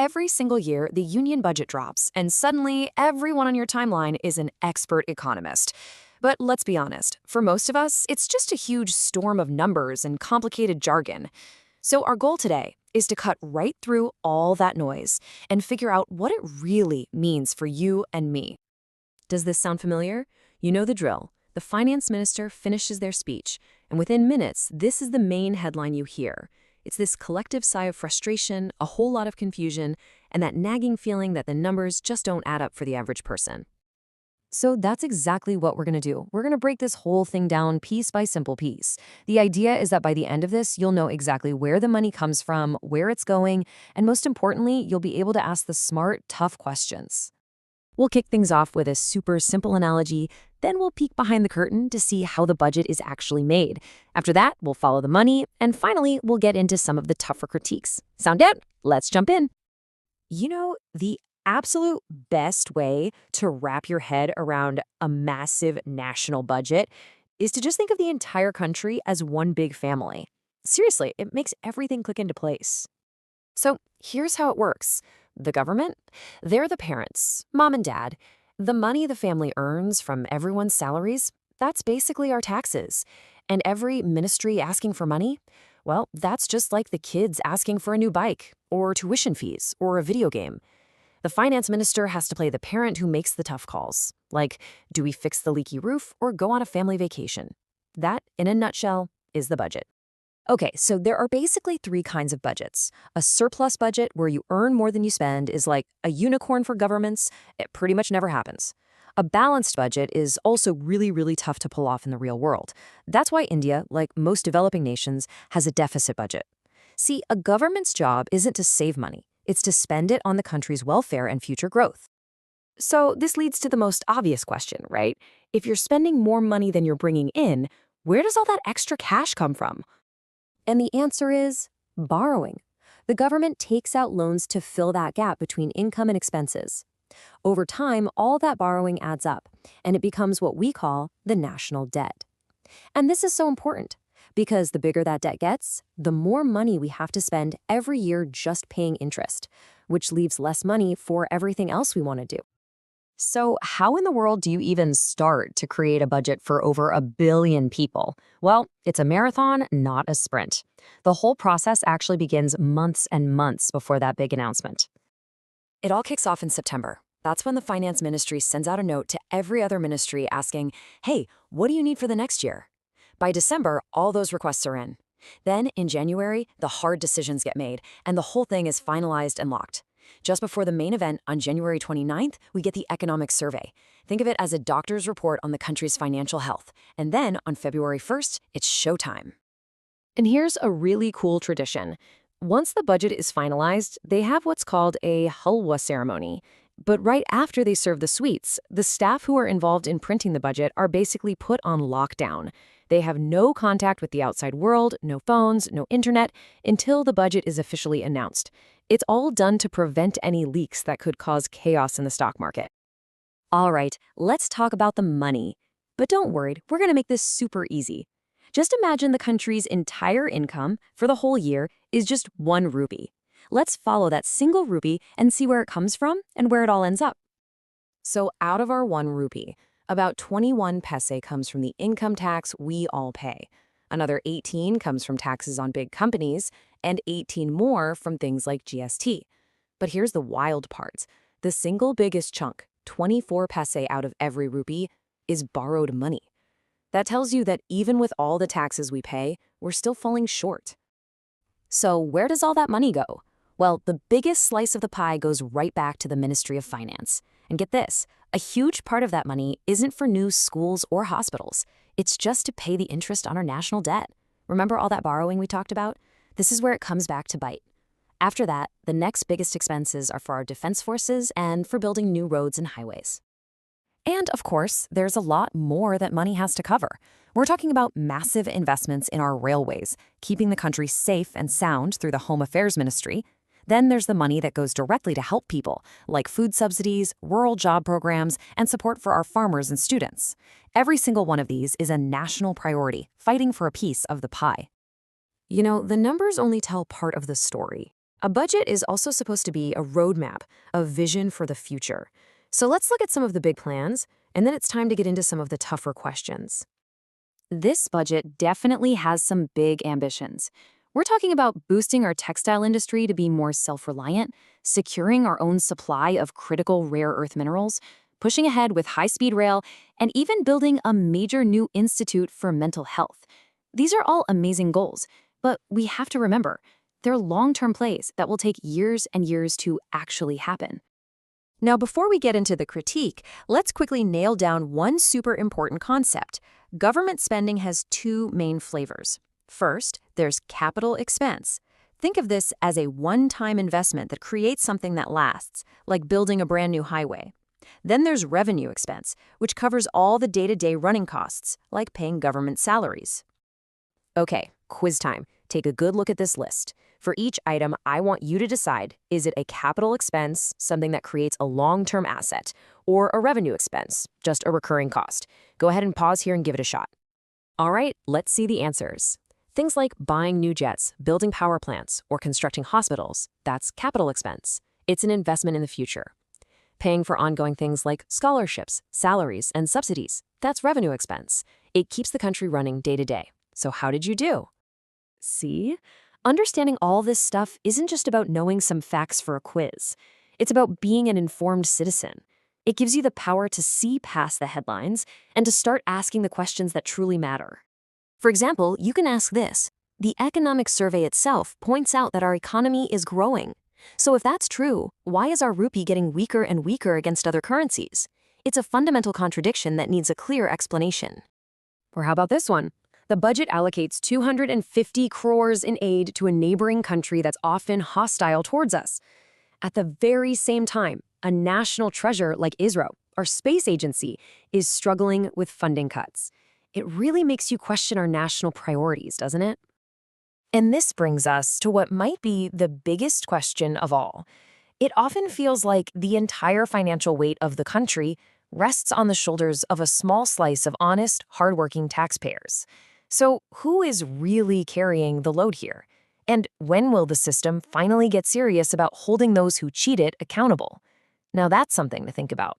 Every single year, the union budget drops, and suddenly everyone on your timeline is an expert economist. But let's be honest, for most of us, it's just a huge storm of numbers and complicated jargon. So our goal today is to cut right through all that noise and figure out what it really means for you and me. Does this sound familiar? You know the drill. The finance minister finishes their speech, and within minutes, this is the main headline you hear. It's this collective sigh of frustration, a whole lot of confusion, and that nagging feeling that the numbers just don't add up for the average person. So that's exactly what we're going to do. We're going to break this whole thing down piece by simple piece. The idea is that by the end of this, you'll know exactly where the money comes from, where it's going, and most importantly, you'll be able to ask the smart, tough questions. We'll kick things off with a super simple analogy, then we'll peek behind the curtain to see how the budget is actually made. After that, we'll follow the money, and finally, we'll get into some of the tougher critiques. Sound out? Let's jump in. You know, the absolute best way to wrap your head around a massive national budget is to just think of the entire country as one big family. Seriously, it makes everything click into place. So here's how it works. The government, they're the parents, mom and dad. The money the family earns from everyone's salaries, that's basically our taxes. And every ministry asking for money, well, that's just like the kids asking for a new bike, or tuition fees, or a video game. The finance minister has to play the parent who makes the tough calls, like, do we fix the leaky roof or go on a family vacation? That, in a nutshell, is the budget. Okay, so there are basically three kinds of budgets. A surplus budget, where you earn more than you spend, is like a unicorn for governments. It pretty much never happens. A balanced budget is also really, really tough to pull off in the real world. That's why India, like most developing nations, has a deficit budget. See, a government's job isn't to save money. It's to spend it on the country's welfare and future growth. So this leads to the most obvious question, right? If you're spending more money than you're bringing in, where does all that extra cash come from? And the answer is borrowing. The government takes out loans to fill that gap between income and expenses. Over time, all that borrowing adds up, and it becomes what we call the national debt. And this is so important, because the bigger that debt gets, the more money we have to spend every year just paying interest, which leaves less money for everything else we want to do. So how in the world do you even start to create a budget for over 1 billion people? Well, it's a marathon, not a sprint. The whole process actually begins months and months before that big announcement. It all kicks off in September. That's when the finance ministry sends out a note to every other ministry asking, hey, what do you need for the next year? By December, all those requests are in. Then, in January, the hard decisions get made, and the whole thing is finalized and locked. Just before the main event on January 29th, we get the economic survey. Think of it as a doctor's report on the country's financial health. And then, on February 1st, it's showtime. And here's a really cool tradition. Once the budget is finalized, they have what's called a halwa ceremony. But right after they serve the sweets, the staff who are involved in printing the budget are basically put on lockdown. They have no contact with the outside world, no phones, no internet, until the budget is officially announced. It's all done to prevent any leaks that could cause chaos in the stock market. All right, let's talk about the money. But don't worry, we're going to make this super easy. Just imagine the country's entire income for the whole year is just 1 rupee. Let's follow that single rupee and see where it comes from and where it all ends up. So out of our 1 rupee, about 21 paise comes from the income tax we all pay. Another 18 comes from taxes on big companies, and 18 more from things like GST. But here's the wild part. The single biggest chunk, 24 paise out of every rupee, is borrowed money. That tells you that even with all the taxes we pay, we're still falling short. So where does all that money go? Well, the biggest slice of the pie goes right back to the Ministry of Finance. And get this, a huge part of that money isn't for new schools or hospitals. It's just to pay the interest on our national debt. Remember all that borrowing we talked about? This is where it comes back to bite. After that, the next biggest expenses are for our defense forces and for building new roads and highways. And of course, there's a lot more that money has to cover. We're talking about massive investments in our railways, keeping the country safe and sound through the Home Affairs Ministry. Then there's the money that goes directly to help people, like food subsidies, rural job programs, and support for our farmers and students. Every single one of these is a national priority, fighting for a piece of the pie. You know, the numbers only tell part of the story. A budget is also supposed to be a roadmap, a vision for the future. So let's look at some of the big plans, and then it's time to get into some of the tougher questions. This budget definitely has some big ambitions. We're talking about boosting our textile industry to be more self-reliant, securing our own supply of critical rare earth minerals, pushing ahead with high-speed rail, and even building a major new institute for mental health. These are all amazing goals, but we have to remember, they're long-term plays that will take years and years to actually happen. Now, before we get into the critique, let's quickly nail down one super important concept. Government spending has two main flavors. First, there's capital expense. Think of this as a one-time investment that creates something that lasts, like building a brand new highway. Then there's revenue expense, which covers all the day-to-day running costs, like paying government salaries. Okay, quiz time. Take a good look at this list. For each item, I want you to decide, is it a capital expense, something that creates a long-term asset, or a revenue expense, just a recurring cost? Go ahead and pause here and give it a shot. All right, let's see the answers. Things like buying new jets, building power plants, or constructing hospitals, that's capital expense. It's an investment in the future. Paying for ongoing things like scholarships, salaries, and subsidies, that's revenue expense. It keeps the country running day to day. So how did you do? See? Understanding all this stuff isn't just about knowing some facts for a quiz. It's about being an informed citizen. It gives you the power to see past the headlines and to start asking the questions that truly matter. For example, you can ask this. The economic survey itself points out that our economy is growing. So if that's true, why is our rupee getting weaker and weaker against other currencies? It's a fundamental contradiction that needs a clear explanation. Or how about this one? The budget allocates 250 crores in aid to a neighboring country that's often hostile towards us. At the very same time, a national treasure like ISRO, our space agency, is struggling with funding cuts. It really makes you question our national priorities, doesn't it? And this brings us to what might be the biggest question of all. It often feels like the entire financial weight of the country rests on the shoulders of a small slice of honest, hardworking taxpayers. So who is really carrying the load here? And when will the system finally get serious about holding those who cheated accountable? Now that's something to think about.